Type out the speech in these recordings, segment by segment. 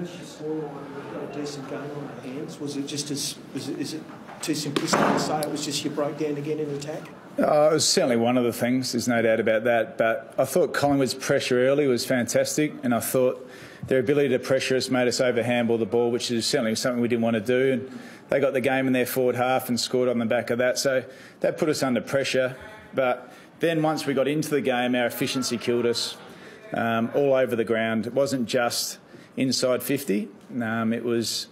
First, your scoreline, we've got a decent game on our hands. Was it just is it too simplistic to say it was just you broke down again in attack? It was certainly one of the things, there's no doubt about that. But I thought Collingwood's pressure early was fantastic, and I thought their ability to pressure us made us over-handball the ball, which is certainly something we didn't want to do. And they got the game in their forward half and scored on the back of that. So that put us under pressure. But then once we got into the game, our efficiency killed us all over the ground. It wasn't just inside 50. It was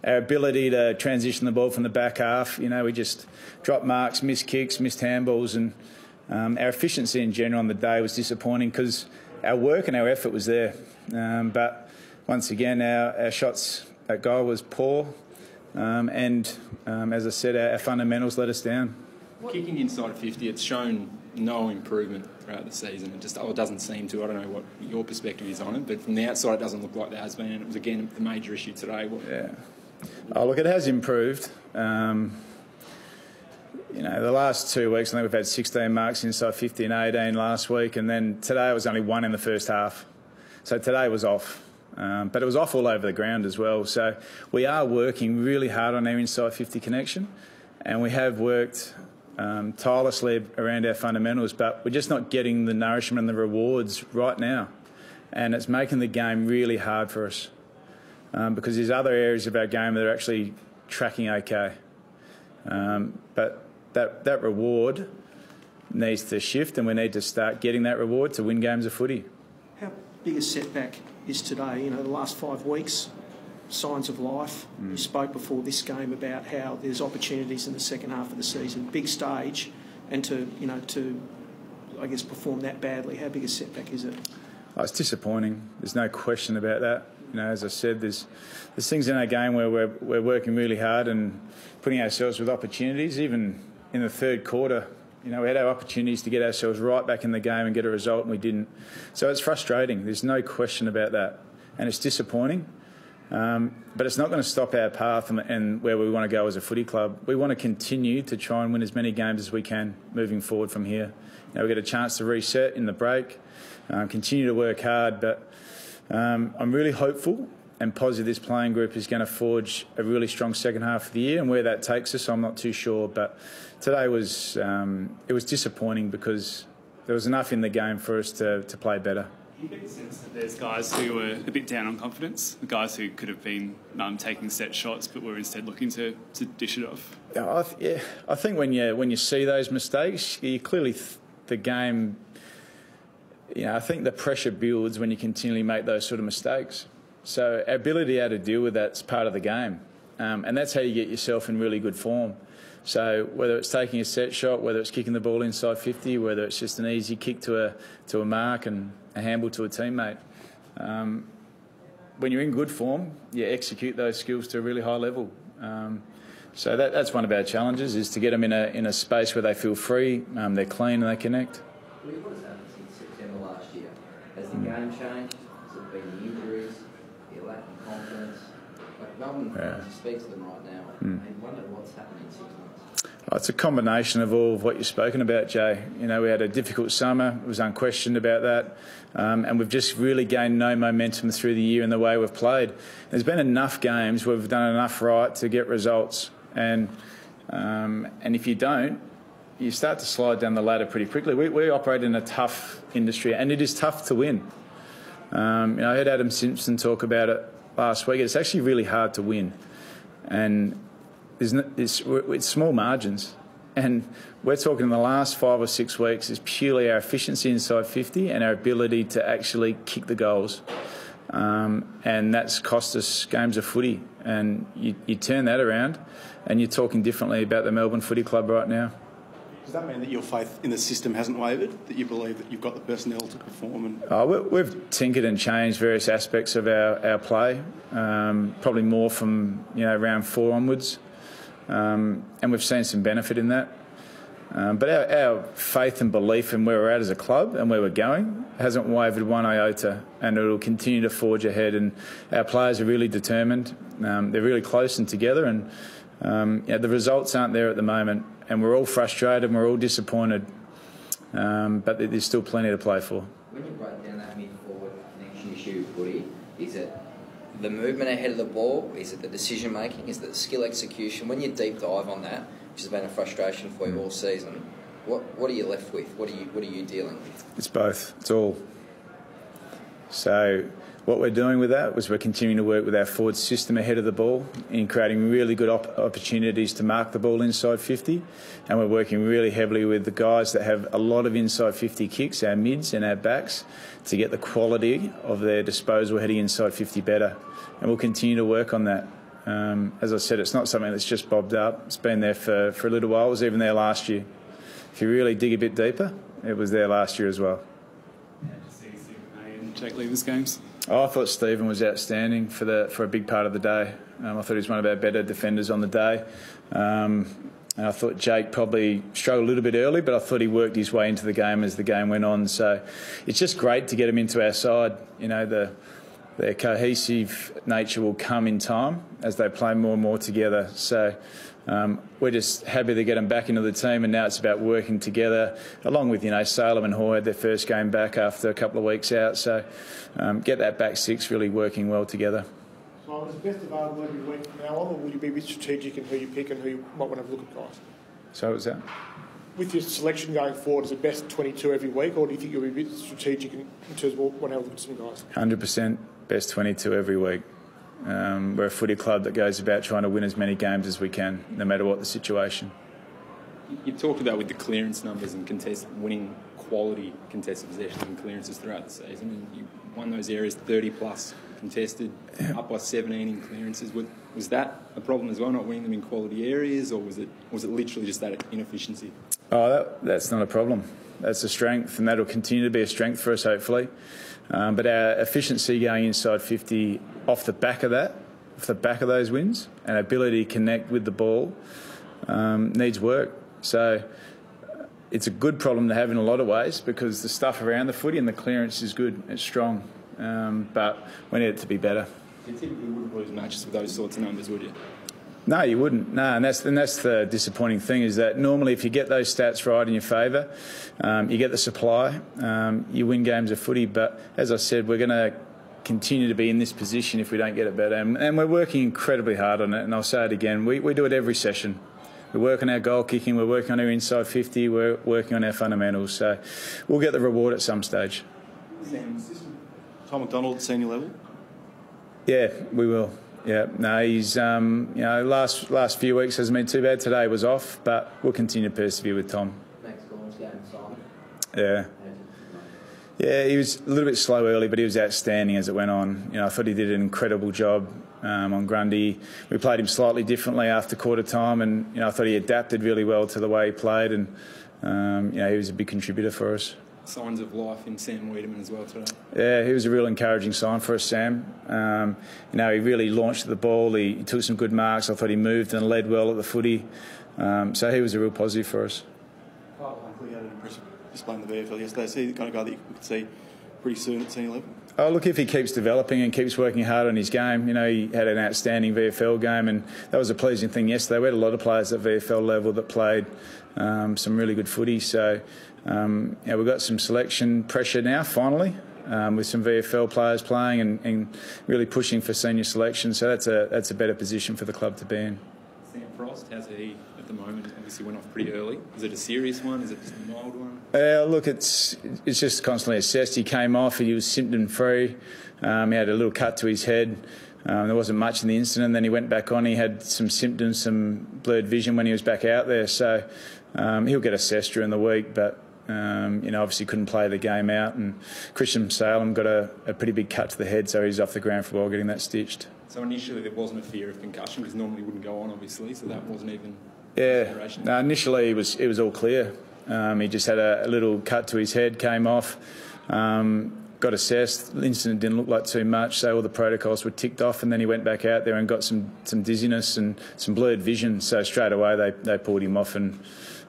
our ability to transition the ball from the back half. You know, we just dropped marks, missed kicks, missed handballs, and our efficiency in general on the day was disappointing because our work and our effort was there. But once again, our shots at goal was poor, and as I said, our fundamentals let us down. Kicking inside 50, it's shown no improvement throughout the season. It doesn't seem to. I don't know what your perspective is on it, but from the outside, it doesn't look like there has been. And it was again the major issue today. Yeah. Oh, look, it has improved. You know, the last 2 weeks, I think we've had 16 marks inside 50 and 18 last week, and then today it was only 1 in the first half. So today was off. But it was off all over the ground as well. So we are working really hard on our inside 50 connection, and we have worked tirelessly around our fundamentals, but we're just not getting the nourishment and the rewards right now. And it's making the game really hard for us because there's other areas of our game that are actually tracking okay. But that reward needs to shift, and we need to start getting that reward to win games of footy. How big a setback is today? You know, the last 5 weeks, signs of life. You spoke before this game about how there's opportunities in the second half of the season, big stage, and to I guess perform that badly. How big a setback is it? Oh, it's disappointing. There's no question about that. You know, as I said, there's things in our game where we're working really hard and putting ourselves with opportunities. Even in the third quarter, you know, we had our opportunities to get ourselves right back in the game and get a result, and we didn't. So it's frustrating. There's no question about that, and it's disappointing. But it's not going to stop our path and where we want to go as a footy club. We want to continue to try and win as many games as we can moving forward from here. You know, we get a chance to reset in the break, continue to work hard, but I'm really hopeful and positive this playing group is going to forge a really strong second half of the year, and where that takes us, I'm not too sure. But today was disappointing because there was enough in the game for us to play better. You get the sense that there's guys who were a bit down on confidence, the guys who could have been taking set shots but were instead looking to dish it off. I think when you see those mistakes, you clearly the game. You know, I think the pressure builds when you continually make those sort of mistakes. So our ability to deal with that's part of the game, and that's how you get yourself in really good form. So whether it's taking a set shot, whether it's kicking the ball inside 50, whether it's just an easy kick to a mark and a handball to a teammate, when you're in good form, you execute those skills to a really high level. So that's one of our challenges, is to get them in a space where they feel free, they're clean and they connect. What has happened since September last year? Has the game changed? Has it been the injuries, the lack of confidence? Like Melbourne fans, speak to them right now. I wonder what's happened in 6 months. It's a combination of all of what you've spoken about, Jay. You know, we had a difficult summer. It was unquestioned about that. And we've just really gained no momentum through the year in the way we've played. There's been enough games where we've done enough right to get results. And if you don't, you start to slide down the ladder pretty quickly. We operate in a tough industry, and it is tough to win. You know, I heard Adam Simpson talk about it last week. It's actually really hard to win. And it's small margins, and we're talking in the last 5 or 6 weeks is purely our efficiency inside 50 and our ability to actually kick the goals, and that's cost us games of footy. And you turn that around, and you're talking differently about the Melbourne Footy Club right now. Does that mean that your faith in the system hasn't wavered, that you believe that you've got the personnel to perform? We've tinkered and changed various aspects of our play, probably more from round 4 onwards. And we've seen some benefit in that. But our faith and belief in where we're at as a club and where we're going hasn't wavered one iota, and it'll continue to forge ahead. And our players are really determined. They're really close and together, and the results aren't there at the moment. And we're all frustrated and we're all disappointed. But there's still plenty to play for. When you break down that mid-forward connection issue, footy, is it the movement ahead of the ball? Is it the decision making? Is it the skill execution? When you deep dive on that, which has been a frustration for you all season, what are you left with? What are you dealing with? It's both. It's all. So what we're doing with that was we're continuing to work with our forward system ahead of the ball in creating really good opportunities to mark the ball inside 50, and we're working really heavily with the guys that have a lot of inside 50 kicks, our mids and our backs, to get the quality of their disposal heading inside 50 better, and we'll continue to work on that. As I said, it's not something that's just bobbed up. It's been there for a little while. It was even there last year. If you really dig a bit deeper, it was there last year as well. Jake Lever's games? Oh, I thought Stephen was outstanding for a big part of the day. I thought he was one of our better defenders on the day. And I thought Jake probably struggled a little bit early, but I thought he worked his way into the game as the game went on. So it's just great to get him into our side. You know, their cohesive nature will come in time as they play more and more together. So we're just happy to get them back into the team, and now it's about working together, along with, Salem and Hoy had their first game back after a couple of weeks out. So get that back six really working well together. So is the best available every week from now on, or will you be a bit strategic in who you pick and who you might want to have a look at, guys? So what was that? With your selection going forward, is it best 22 every week, or do you think you'll be a bit strategic in terms of want to have a look at some guys? 100% best 22 every week. We're a footy club that goes about trying to win as many games as we can, no matter what the situation. You've talked about with the clearance numbers and winning quality contested possessions and clearances throughout the season, and you won those areas 30 plus contested, up by 17 in clearances. Was that a problem as well, not winning them in quality areas, or was it literally just that inefficiency? Oh, that's not a problem. That's a strength, and that'll continue to be a strength for us, hopefully. But our efficiency going inside 50 off the back of those wins, and ability to connect with the ball needs work. So it's a good problem to have in a lot of ways, because the stuff around the footy and the clearance is good, it's strong, but we need it to be better. You typically wouldn't lose matches with those sorts of numbers, would you? No, you wouldn't. No, and that's the disappointing thing, is that normally if you get those stats right in your favour, you get the supply, you win games of footy. But as I said, we're going to continue to be in this position if we don't get it better, and we're working incredibly hard on it. And I'll say it again, we do it every session. We work on our goal kicking, we're working on our inside 50, we're working on our fundamentals. So we'll get the reward at some stage. Tom McDonald at senior level? Yeah, we will. Yeah, no, he's last few weeks hasn't been too bad. Today was off, but we'll continue to persevere with Tom. Next Gorm's game, Simon. Yeah. Yeah, he was a little bit slow early, but he was outstanding as it went on. I thought he did an incredible job on Grundy. We played him slightly differently after quarter time, and I thought he adapted really well to the way he played, and he was a big contributor for us. Signs of life in Sam Wiedemann as well today. Yeah, he was a real encouraging sign for us, Sam. He really launched the ball. He took some good marks. I thought he moved and led well at the footy. So he was a real positive for us. Carl Hunkley had an impressive display in the VFL yesterday. Is he the kind of guy that you could see pretty soon at senior level? Oh, look, if he keeps developing and keeps working hard on his game, he had an outstanding VFL game, and that was a pleasing thing yesterday. We had a lot of players at VFL level that played some really good footy. So we've got some selection pressure now, finally, with some VFL players playing and really pushing for senior selection. So that's a better position for the club to be in. Sam Frost, how's he at the moment? Obviously went off pretty early. Is it a serious one? Is it just a mild one? Look, it's just constantly assessed. He came off, he was symptom-free. He had a little cut to his head. There wasn't much in the incident. Then he went back on. He had some symptoms, some blurred vision when he was back out there. So he'll get assessed during the week, but obviously couldn't play the game out. And Christian Salem got a pretty big cut to the head, so he's off the ground for a while getting that stitched. So initially there wasn't a fear of concussion, because normally he wouldn't go on, obviously, so that wasn't even... Yeah, no, initially it was all clear. He just had a little cut to his head, came off, got assessed. The incident didn't look like too much, so all the protocols were ticked off, and then he went back out there and got some dizziness and some blurred vision. So straight away they pulled him off, and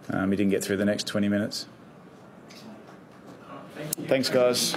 he didn't get through the next 20 minutes. Thanks, guys.